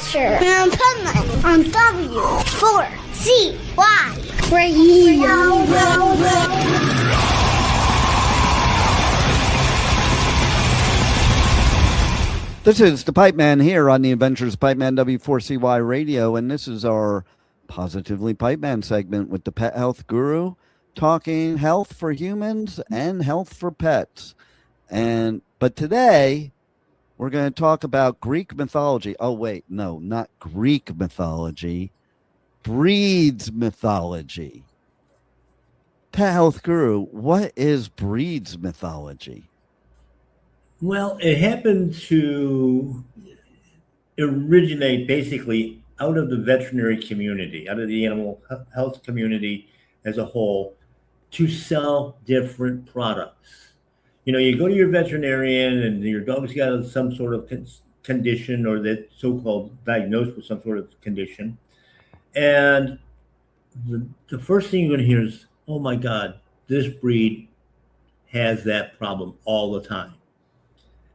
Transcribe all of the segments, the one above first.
Adventure in Pipeman on W4CY Radio. This is the Pipeman here on the Adventures of Pipeman W4CY Radio, and this is our Positively Pipeman segment with the pet health guru, talking health for humans and health for pets. But today we're going to talk about Greek mythology. Oh, wait, no, not Greek mythology. Breeds mythology. Pet health guru, what is breeds mythology? Well, it happened to originate basically out of the veterinary community, out of the animal health community as a whole, to sell different products. You know, you go to your veterinarian and your dog's got some sort of condition, or that so-called diagnosed with some sort of condition. And the first thing you're going to hear is, oh my God, this breed has that problem all the time.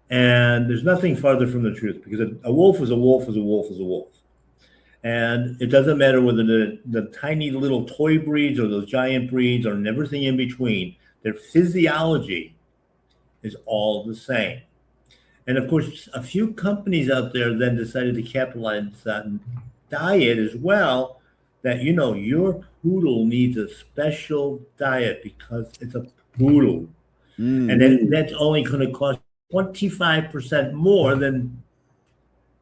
And there's nothing farther from the truth, because a wolf is a wolf is a wolf is a wolf. And it doesn't matter whether the tiny little toy breeds or those giant breeds or everything in between, their physiology is all the same. And of course, a few companies out there then decided to capitalize on diet as well, that, you know, your poodle needs a special diet because it's a poodle. Mm-hmm. And then that's only going to cost 25% more than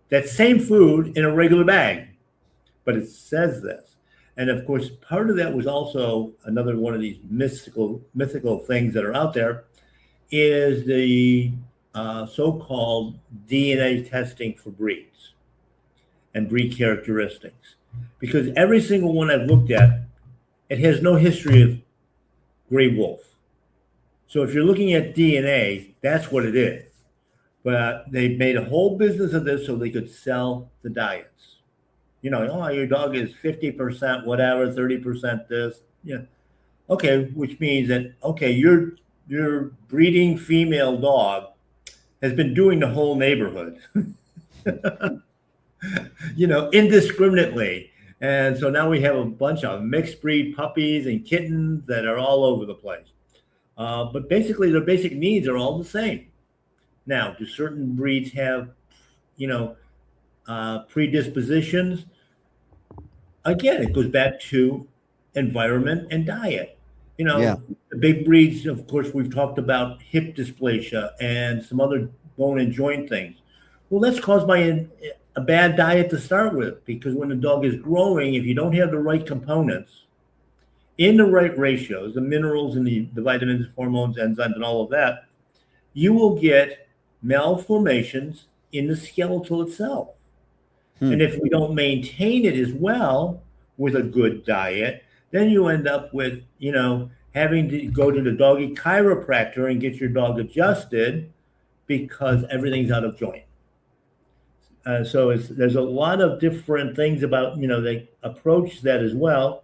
that same food in a regular bag. But it says this. And of course, part of that was also another one of these mythical things that are out there, is the so-called DNA testing for breeds and breed characteristics. Because every single one I've looked at, it has no history of gray wolf. So if you're looking at DNA, that's what it is. But they made a whole business of this so they could sell the diets. You know, oh, your dog is 50% whatever, 30% this. Yeah. Okay, which means that, okay, your breeding female dog has been doing the whole neighborhood, you know, indiscriminately. And so now we have a bunch of mixed breed puppies and kittens that are all over the place. But basically, their basic needs are all the same. Now, do certain breeds have, you know, predispositions? Again, it goes back to environment and diet. You know, yeah. The big breeds, of course, we've talked about hip dysplasia and some other bone and joint things. Well, that's caused by a bad diet to start with, because when the dog is growing, if you don't have the right components in the right ratios, the minerals and the vitamins, hormones, enzymes, and all of that, you will get malformations in the skeletal itself. And if we don't maintain it as well with a good diet, then you end up with, you know, having to go to the doggy chiropractor and get your dog adjusted because everything's out of joint. So there's a lot of different things about, you know, they approach that as well.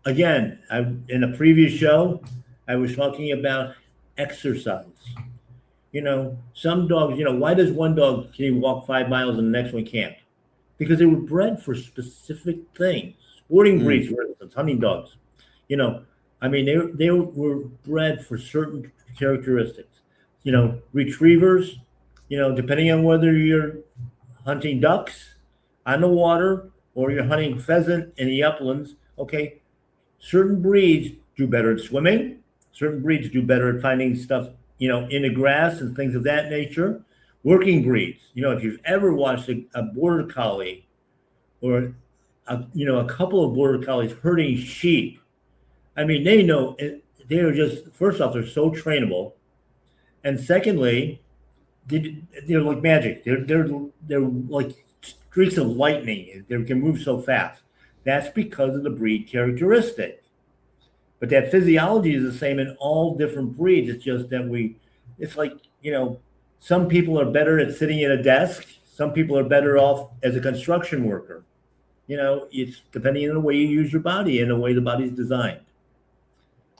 Again, in a previous show, I was talking about exercise. You know, some dogs, you know, why does one dog can walk 5 miles and the next one can't? Because they were bred for specific things. Sporting breeds, for instance, hunting dogs. You know, I mean, they were bred for certain characteristics. You know, retrievers, you know, depending on whether you're hunting ducks on the water or you're hunting pheasant in the uplands, okay, certain breeds do better at swimming. Certain breeds do better at finding stuff, you know, in the grass and things of that nature. Working breeds, you know, if you've ever watched a border collie or, you know, a couple of border collies herding sheep, I mean, they know they are just, first off, they're so trainable. And secondly, they're like magic. They're like streaks of lightning. They can move so fast. That's because of the breed characteristic. But that physiology is the same in all different breeds. It's just that it's like, you know, some people are better at sitting at a desk. Some people are better off as a construction worker. You know, it's depending on the way you use your body and the way the body's designed.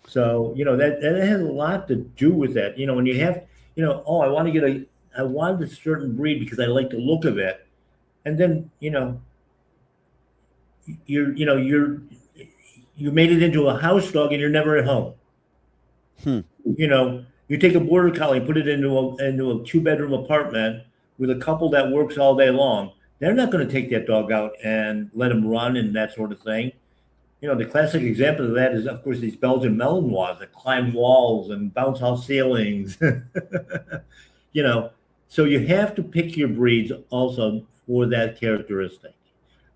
So, you know, that has a lot to do with that. You know, when you have, you know, oh, I want to get I wanted a certain breed because I like the look of it. And then, you made it into a house dog and you're never at home. Hmm. You take a border collie, put it into a 2-bedroom apartment with a couple that works all day long. They're not going to take that dog out and let him run and that sort of thing. The classic example of that is, of course, these Belgian Malinois that climb walls and bounce off ceilings. you know, so you have to pick your breeds also for that characteristic.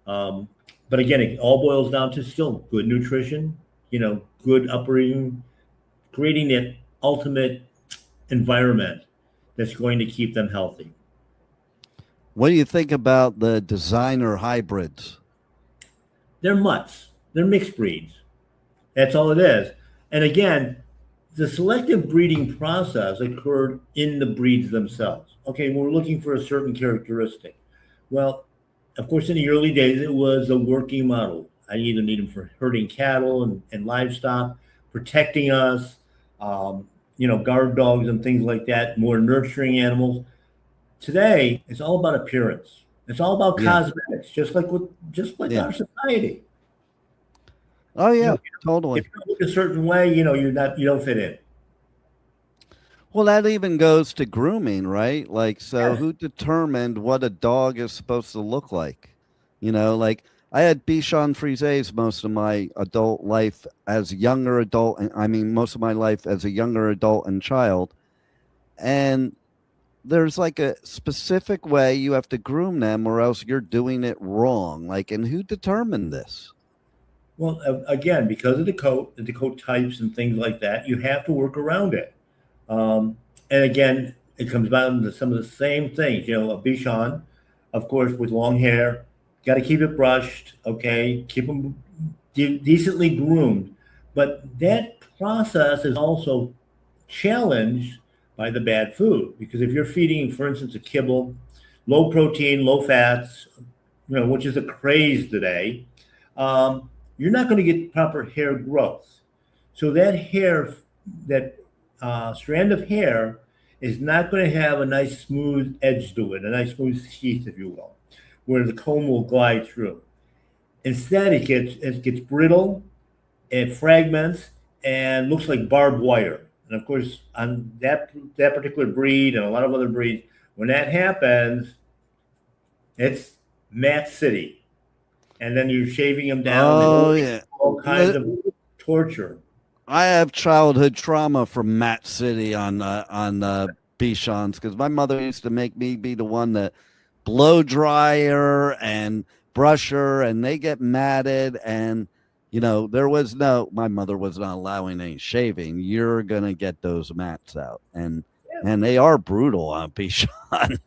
Um, but again, it all boils down to still good nutrition, good upbringing, creating that ultimate environment that's going to keep them healthy. What do you think about the designer hybrids? They're mutts. They're mixed breeds. That's all it is. And again, the selective breeding process occurred in the breeds themselves. Okay, we're looking for a certain characteristic. Well, of course, in the early days, it was a working model. I either need them for herding cattle and livestock, protecting us, guard dogs and things like that, more nurturing animals. Today, it's all about appearance. It's all about cosmetics, just like our society. Oh yeah, totally. If you look a certain way, you don't fit in. Well, that even goes to grooming, right? Like, so who determined what a dog is supposed to look like? Like I had Bichon Frises most of my adult life as a younger adult, and I mean most of my life as a younger adult and child. And there's like a specific way you have to groom them, or else you're doing it wrong. Like, and who determined this? Well, again, because of the coat types and things like that, you have to work around it. And again, it comes down to some of the same things. A Bichon, of course, with long hair, got to keep it brushed, okay? Keep them decently groomed. But that process is also challenged by the bad food. Because if you're feeding, for instance, a kibble, low protein, low fats, which is a craze today, you're not going to get proper hair growth. So that strand of hair is not going to have a nice smooth edge to it, a nice smooth sheath, if you will, where the comb will glide through. Instead, it gets brittle, it fragments, and looks like barbed wire. And of course, on that particular breed and a lot of other breeds, when that happens, it's Matt City. And then you're shaving them down. Oh, yeah. All kinds of torture. I have childhood trauma from Matt City on Bichons, because my mother used to make me be the one that blow dryer and brusher, and they get matted. And, my mother was not allowing any shaving. You're going to get those mats out. And they are brutal on Bichon,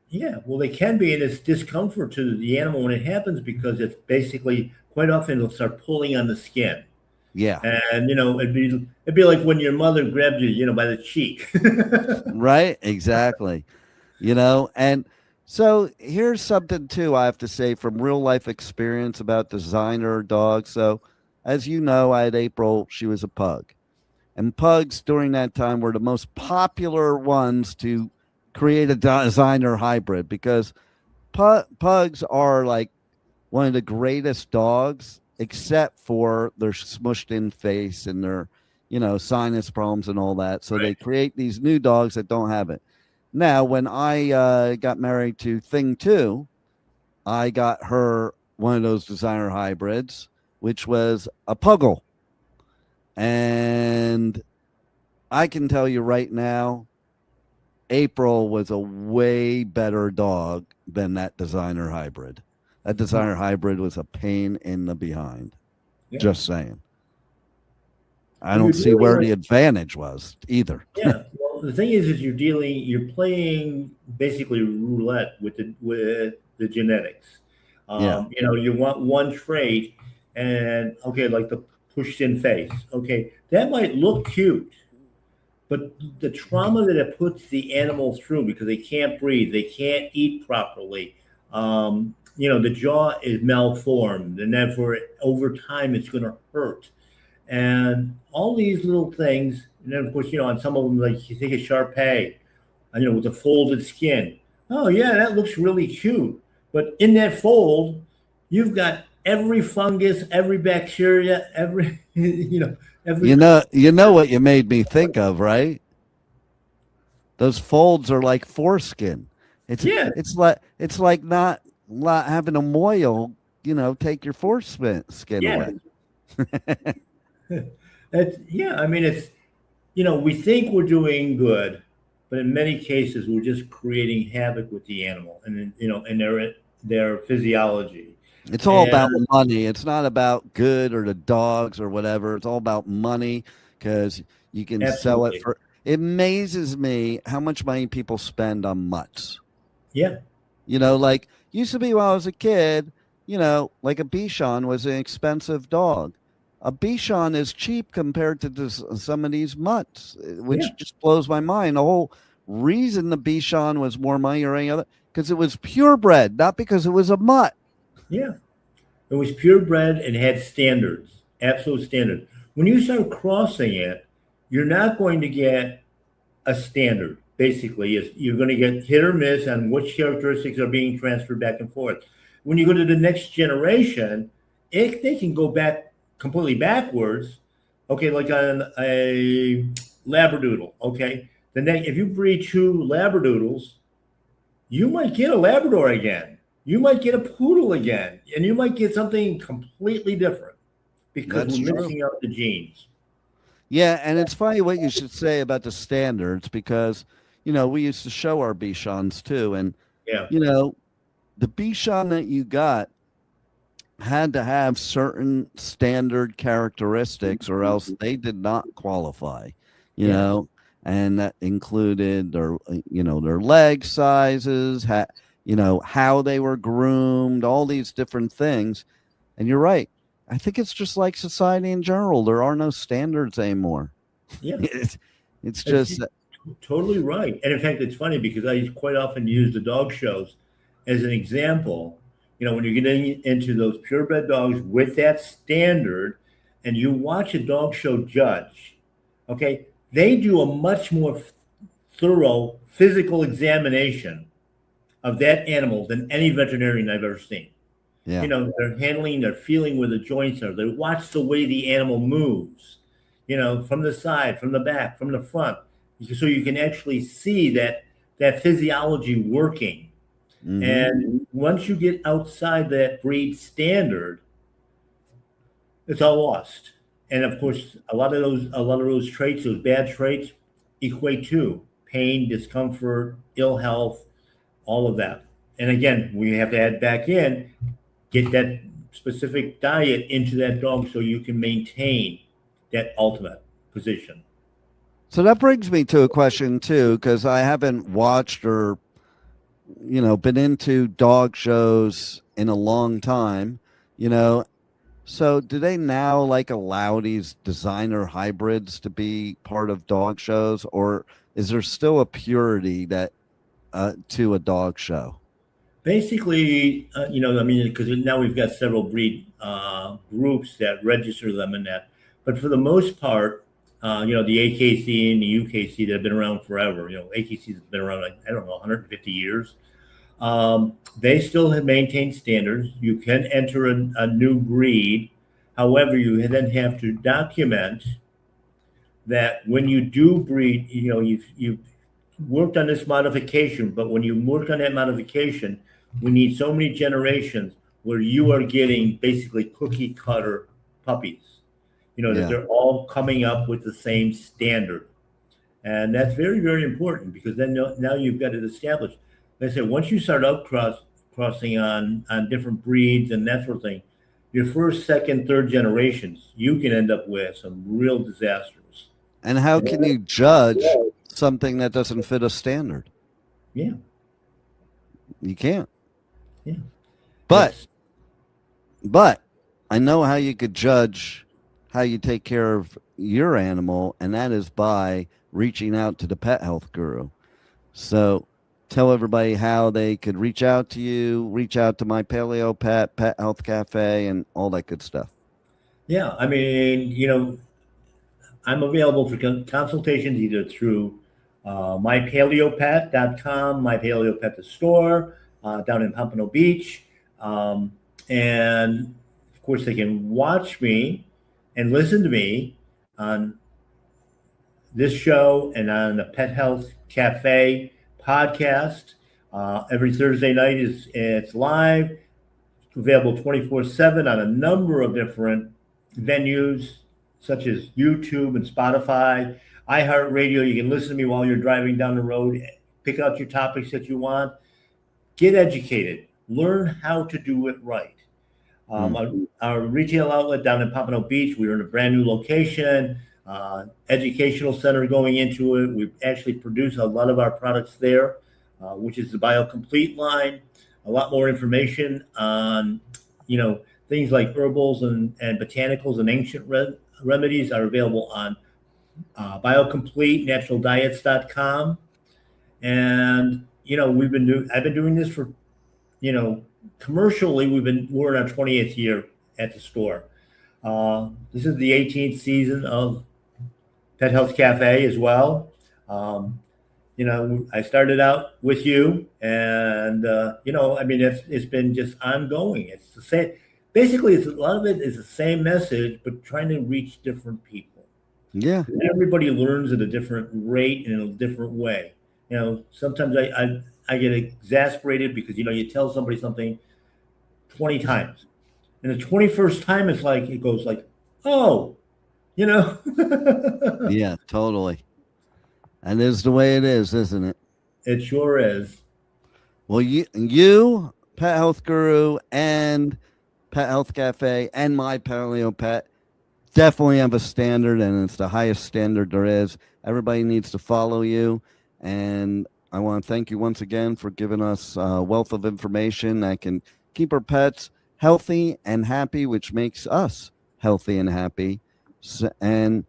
Yeah, well, they can be, and it's discomfort to the animal when it happens because it's basically quite often it'll start pulling on the skin. Yeah, and it'd be like when your mother grabbed you, by the cheek. Right, exactly. And so here's something too I have to say from real life experience about designer dogs. So, as you know, I had April. She was a pug, and pugs during that time were the most popular ones to create a designer hybrid, because pugs are like one of the greatest dogs, except for their smushed in face and their, sinus problems and all that. So they create these new dogs that don't have it. Now, when I got married to Thing 2, I got her one of those designer hybrids, which was a puggle. And I can tell you right now, April was a way better dog than that designer hybrid. That designer hybrid was a pain in the behind. Yeah. Just saying. I don't see where the advantage was either. Yeah. Well, the thing is you're playing basically roulette with the genetics. You want one trait, and okay, like the pushed in face. Okay, that might look cute. But the trauma that it puts the animal through, because they can't breathe, they can't eat properly, the jaw is malformed, and therefore over time it's going to hurt. And all these little things, and then of course, on some of them, like you take a Shar-Pei, with the folded skin. Oh yeah, that looks really cute. But in that fold, you've got every fungus, every bacteria, every every You know what you made me think of, right? Those folds are like foreskin. yeah, It's like not having a moil, take your foreskin yeah. away. That's yeah. I mean, it's we think we're doing good, but in many cases, we're just creating havoc with the animal and and their physiology. It's all about And money. It's not about good or the dogs or whatever. It's all about money because you can sell it absolutely, for. It amazes me how much money people spend on mutts. yeah, Like used to be when I was a kid, like a Bichon was an expensive dog. A Bichon is cheap compared to some of these mutts, yeah, which just blows my mind. The whole reason the Bichon was more money or any other, because it was purebred, not because it was a mutt. yeah. It was purebred and had standards, absolute standards. When you start crossing it, you're not going to get a standard. Basically, you're going to get hit or miss on which characteristics are being transferred back and forth. When you go to the next generation, they can go back completely backwards. Okay, like on a labradoodle. Okay, if you breed two labradoodles, you might get a Labrador again. You might get a poodle again, and you might get something completely different because That's we're true. mixing up the genes. Yeah, and it's funny what you should say about the standards because, we used to show our Bichons too. And, Yeah, you know, the Bichon that you got had to have certain standard characteristics or else they did not qualify, you yeah, know, and that included their leg sizes, how they were groomed, all these different things. And you're right. I think it's just like society in general. There are no standards anymore. yeah. it's, it's It's just, totally right. And in fact, it's funny because I quite often use the dog shows as an example. When you're getting into those purebred dogs with that standard, and you watch a dog show judge, okay, they do a much more thorough physical examination of that animal than any veterinarian I've ever seen. yeah, They're handling, they're feeling where the joints are. They watch the way the animal moves, from the side, from the back, from the front, so you can actually see that physiology working. hmm And once you get outside that breed standard, it's all lost. And of course, a lot of those traits, those bad traits, equate to pain, discomfort, ill health, all of that. And again, we have to add back in, get that specific diet into that dog so you can maintain that ultimate position. So that brings me to a question too, because I haven't watched or been into dog shows in a long time. You know, so do they now like allow these designer hybrids to be part of dog shows, or is there still a purity that to a dog show? Basically, I mean, because now we've got several breed groups that register them in that. But for the most part, the AKC and the UKC that have been around forever, AKC has been around, like, I don't know, 150 years. They still have maintained standards. You can enter a new breed. However, you then have to document that when you do breed, you've worked on this modification, but when you work on that modification, we need so many generations where you are getting basically cookie cutter puppies, that Yeah. they're all coming up with the same standard. And that's very, very important because then now you've got it established. Like I said, once you start crossing on different breeds and that sort of thing, your first, second, third generations, you can end up with some real disasters. And how can you judge something that doesn't fit a standard? Yeah, You can't. yeah. But It's But I know how you could judge how you take care of your animal, and that is by reaching out to the pet health guru. So tell everybody how they could reach out to you, reach out to my Paleo Pet, Pet Health Cafe, and all that good stuff. Yeah, I mean, I'm available for consultations either through mypaleopet.com, mypaleopet the store down in Pompano Beach. And of course, they can watch me and listen to me on this show and on the Pet Health Cafe podcast. Every Thursday night it's live, available 24/7 on a number of different venues, such as YouTube and Spotify, iHeartRadio. You can listen to me while you're driving down the road, pick out your topics that you want, get educated, learn how to do it right. Our retail outlet down in Pompano Beach, we're in a brand new location, educational center going into it. We actually produce a lot of our products there, which is the BioComplete line. A lot more information on, things like herbals and botanicals and ancient remedies are available on BioComplete, naturaldiets.com. And, I've been doing this for, commercially, we're in our 20th year at the store. This is the 18th season of Pet Health Cafe as well. I started out with you, and it's been just ongoing. It's the same. Basically, a lot of it is the same message, but trying to reach different people. Yeah. Everybody learns at a different rate and in a different way. Sometimes I get exasperated because you tell somebody something 20 times, and the 21st time it goes like, oh, Yeah, totally. And is the way it is, isn't it? It sure is. Well, you, Pet Health Guru, and Pet Health Cafe, and My Paleo Pet definitely have a standard, and it's the highest standard there is. Everybody needs to follow you, and I want to thank you once again for giving us a wealth of information that can keep our pets healthy and happy, which makes us healthy and happy. And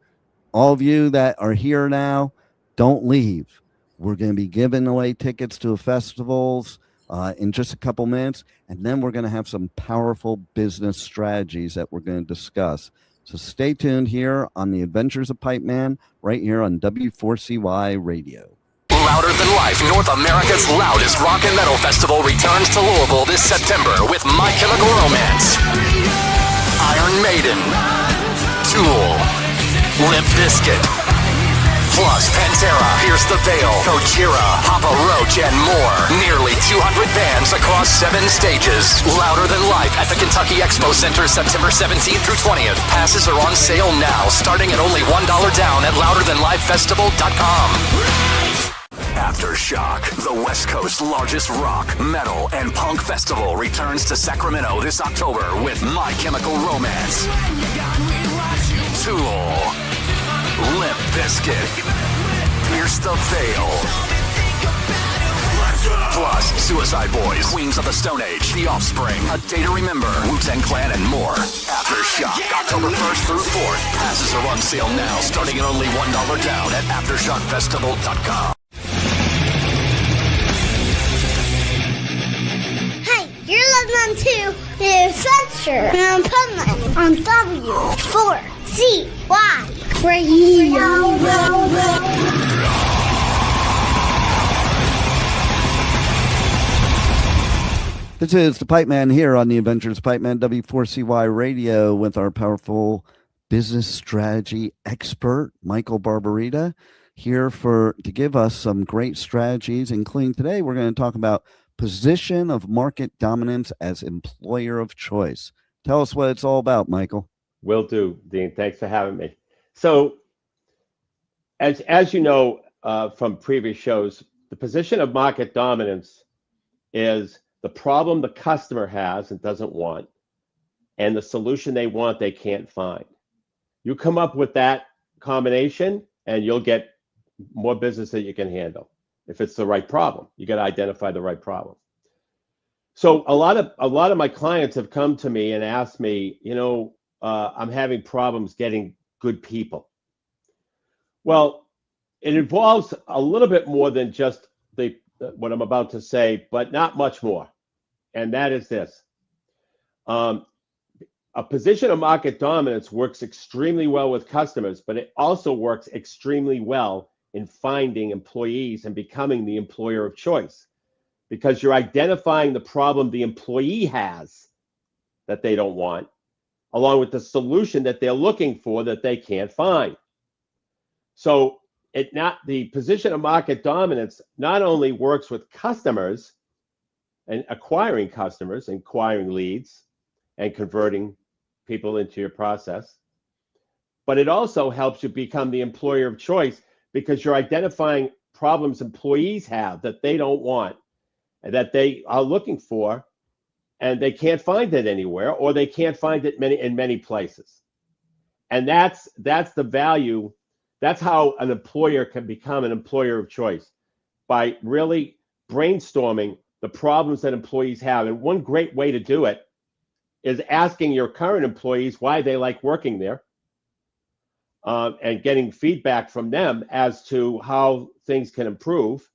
all of you that are here now, don't leave. We're going to be giving away tickets to festivals in just a couple minutes, and then we're going to have some powerful business strategies that we're going to discuss. So stay tuned here on the Adventures of Pipeman, right here on W4CY Radio. Louder Than Life, North America's loudest rock and metal festival returns to Louisville this September with My Chemical Romance, Iron Maiden, Tool, Limp Bizkit, plus Pantera, Pierce the Veil, Gojira, Papa Roach, and more. Nearly 200 bands across 7 stages. Louder Than Life at the Kentucky Expo Center, September 17th through 20th. Passes are on sale now, starting at only $1 down at louderthanlifefestival.com. Aftershock, the West Coast's largest rock, metal, and punk festival, returns to Sacramento this October with My Chemical Romance, Tool, Limp Bizkit, Pierce the Veil, plus Suicide Boys, Queens of the Stone Age, The Offspring, A Day to Remember, Wu-Tang Clan, and more. Aftershock, October 1st through 4th. Passes are on sale now, starting at only $1 down at AftershockFestival.com. Hey, you're listening to The Adventures of Pipeman on W4CY Radio. This is the Pipeman here on the Adventures of Pipeman, W4CY Radio, with our powerful business strategy expert, Michael Barbarita, here to give us some great strategies, including today we're going to talk about position of market dominance as employer of choice. Tell us what it's all about, Michael. Will do, Dean. Thanks for having me. So, as you know from previous shows, the position of market dominance is the problem the customer has and doesn't want, and the solution they want they can't find. You come up with that combination, and you'll get more business that you can handle. If it's the right problem, you got to identify the right problem. So a lot of my clients have come to me and asked me, I'm having problems getting good people. Well, it involves a little bit more than just what I'm about to say, but not much more. And that is this. A position of market dominance works extremely well with customers, but it also works extremely well in finding employees and becoming the employer of choice, because you're identifying the problem the employee has that they don't want, along with the solution that they're looking for that they can't find. So the position of market dominance not only works with customers and acquiring customers, acquiring leads, and converting people into your process, but it also helps you become the employer of choice because you're identifying problems employees have that they don't want and that they are looking for, and they can't find it anywhere, or they can't find it in many places. And that's the value. That's how an employer can become an employer of choice, by really brainstorming the problems that employees have. And one great way to do it is asking your current employees why they like working there, and getting feedback from them as to how things can improve.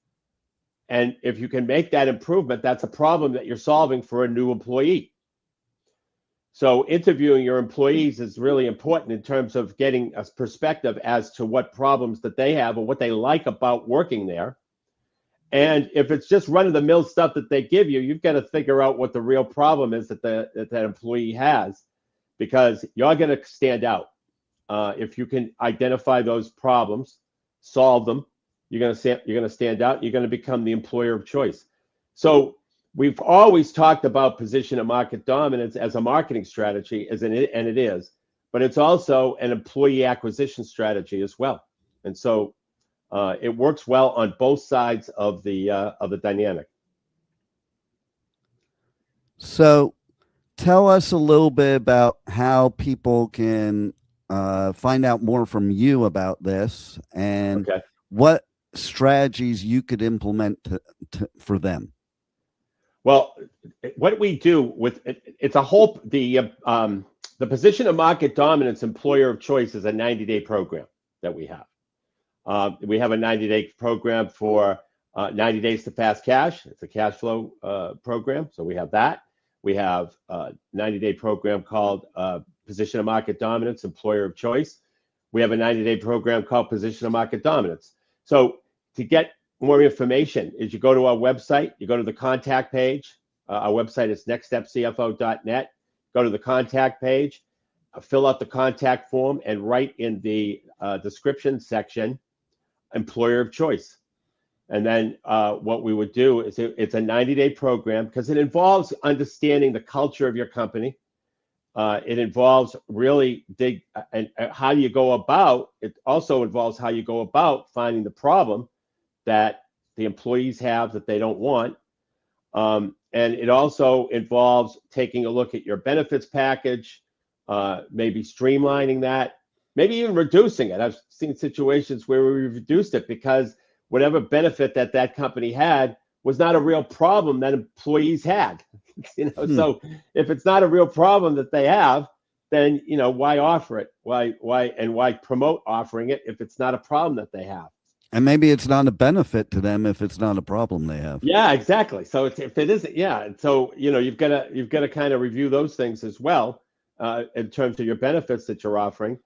And if you can make that improvement, that's a problem that you're solving for a new employee. So interviewing your employees is really important in terms of getting a perspective as to what problems that they have or what they like about working there. And if it's just run-of-the-mill stuff that they give you, you've got to figure out what the real problem is that that employee has, because you're going to stand out. If you can identify those problems, solve them, you're going to stand out. You're going to become the employer of choice. So we've always talked about position of market dominance as a marketing strategy, and it is, but it's also an employee acquisition strategy as well. And so it works well on both sides of the dynamic. So tell us a little bit about how people can find out more from you about this, and what strategies you could implement for them. Well, what we do with it's a whole, the position of market dominance employer of choice is a 90-day program that we have. We have a 90-day program for 90 days to fast cash. It's a cash flow program. So we have that. We have a 90-day program called position of market dominance employer of choice. We have a 90-day program called position of market dominance. So to get more information is you go to our website, you go to the contact page. Our website is nextstepcfo.net. Go to the contact page, fill out the contact form, and write in the description section, employer of choice. And then what we would do is it's a 90-day program because it involves understanding the culture of your company. It involves really and how you go about, it also involves how you go about finding the problem that the employees have that they don't want. And it also involves taking a look at your benefits package, maybe streamlining that, maybe even reducing it. I've seen situations where we reduced it because whatever benefit that company had was not a real problem that employees had. So if it's not a real problem that they have, then why offer it? Why promote offering it if it's not a problem that they have? And maybe it's not a benefit to them if it's not a problem they have. Yeah, exactly. So if it isn't, yeah. So you've got to kind of review those things as well in terms of your benefits that you're offering.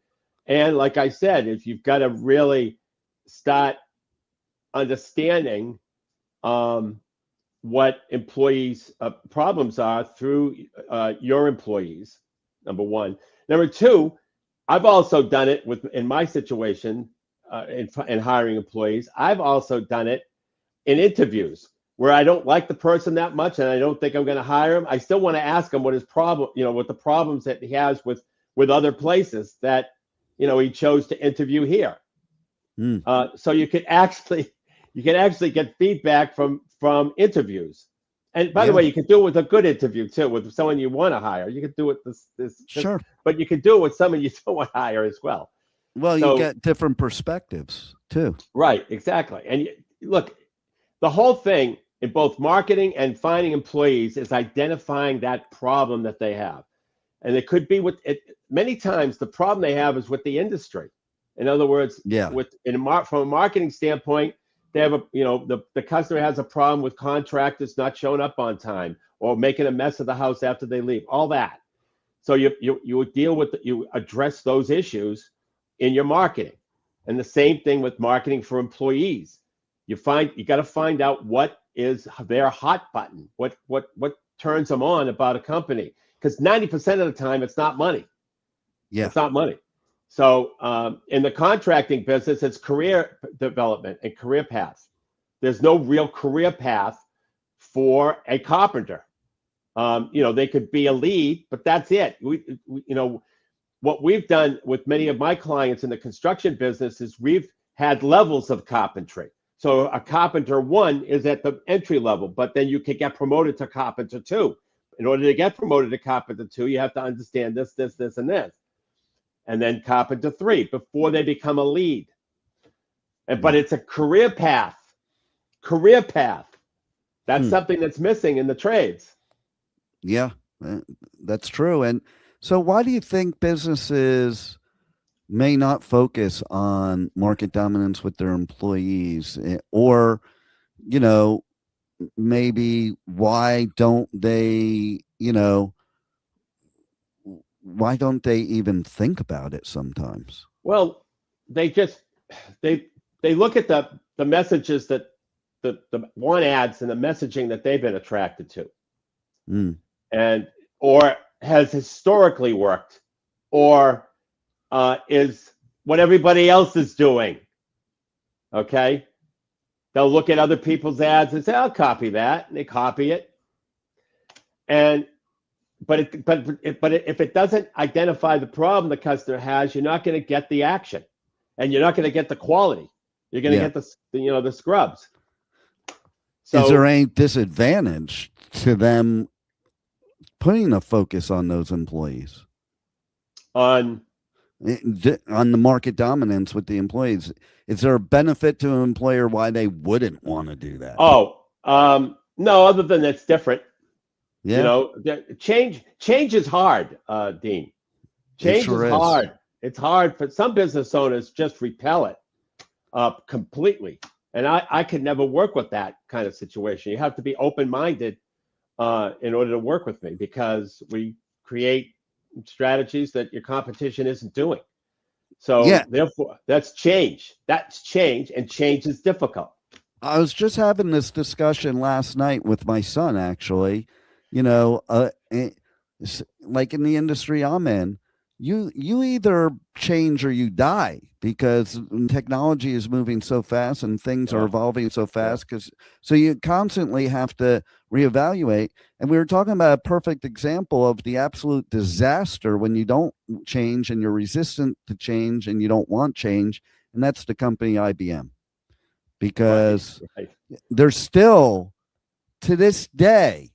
And like I said, if you've got to really start understanding what employees' problems are through your employees, number one. Number two, I've also done it in my situation. In hiring employees, I've also done it in interviews where I don't like the person that much and I don't think I'm going to hire him. I still want to ask him what his problem, what the problems that he has with other places that he chose to interview here. So you can actually get feedback from interviews. And by the way, you can do it with a good interview too, with someone you want to hire. You can do it sure, but you can do it with someone you don't want to hire as well. Well, you get different perspectives too. Right, exactly. And look, the whole thing in both marketing and finding employees is identifying that problem that they have. And it could be many times the problem they have is with the industry. In other words, from a marketing standpoint, they have the customer has a problem with contractors not showing up on time or making a mess of the house after they leave, all that. So you address those issues in your marketing. And the same thing with marketing for employees. You got to find out what is their hot button, what turns them on about a company. Because 90% of the time, it's not money. Yeah. It's not money. So in the contracting business, it's career development and career path. There's no real career path for a carpenter. They could be a lead, but that's it. What we've done with many of my clients in the construction business is we've had levels of carpentry. So a carpenter 1 is at the entry level, but then you can get promoted to carpenter 2. In order to get promoted to carpenter 2, you have to understand this, and this. And then carpenter 3 before they become a lead. But it's a career path. That's something that's missing in the trades. Yeah, that's true. And so why do you think businesses may not focus on market dominance with their employees? Or, maybe why don't they even think about it sometimes? Well, they look at the messages that the one ads and the messaging that they've been attracted to. And or has historically worked, or is what everybody else is doing. Okay, they'll look at other people's ads and say, "I'll copy that," and they copy it. But if it doesn't identify the problem the customer has, you're not going to get the action, and you're not going to get the quality. You're going to get the scrubs. So, is there any disadvantage to them putting a focus on those employees? On the market dominance with the employees, is there a benefit to an employer why they wouldn't want to do that? No, other than it's different. Yeah. Change is hard, Dean. Change is hard. It's hard for some business owners, just repel it completely. And I could never work with that kind of situation. You have to be open-minded in order to work with me, because we create strategies that your competition isn't doing. So therefore, that's change. That's change, and change is difficult. I was just having this discussion last night with my son, actually. Like in the industry I'm in, you either change or you die, because technology is moving so fast and things are evolving so fast. So you constantly have to reevaluate. And we were talking about a perfect example of the absolute disaster when you don't change and you're resistant to change and you don't want change. And that's the company IBM, because they're still, to this day,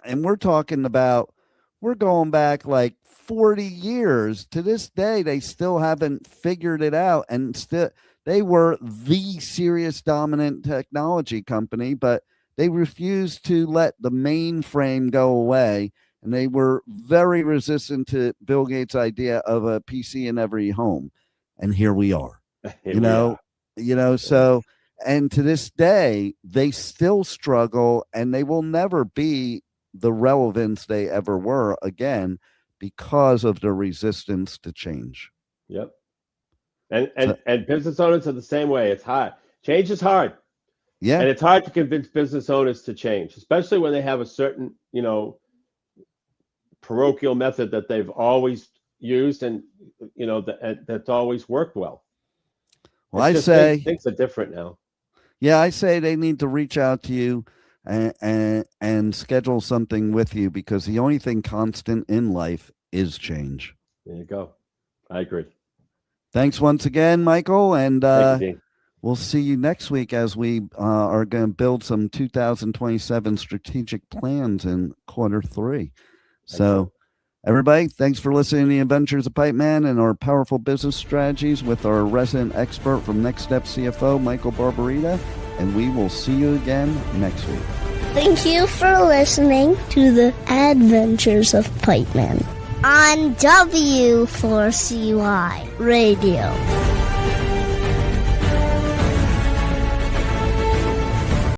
and we're talking about, we're going back like 40 years to this day, they still haven't figured it out. And still, they were the serious dominant technology company, but they refused to let the mainframe go away. And they were very resistant to Bill Gates' idea of a PC in every home. And here we are, so, and to this day, they still struggle, and they will never be the relevance they ever were again, because of the resistance to change. Yep. And business owners are the same way. It's hard. Change is hard. Yeah. And it's hard to convince business owners to change, especially when they have a certain, parochial method that they've always used and, that's always worked well. Well, I say things are different now. Yeah, I say they need to reach out to you and schedule something with you, because the only thing constant in life is change. There you go. I agree. Thanks once again, Michael, and Thank you, Dean. We'll see you next week as we are going to build some 2027 strategic plans in Q3. So, everybody, thanks for listening to the Adventures of Pipeman and our powerful business strategies with our resident expert from Next Step CFO, Michael Barbarita, and we will see you again next week. Thank you for listening to the Adventures of Pipeman on W4CY Radio.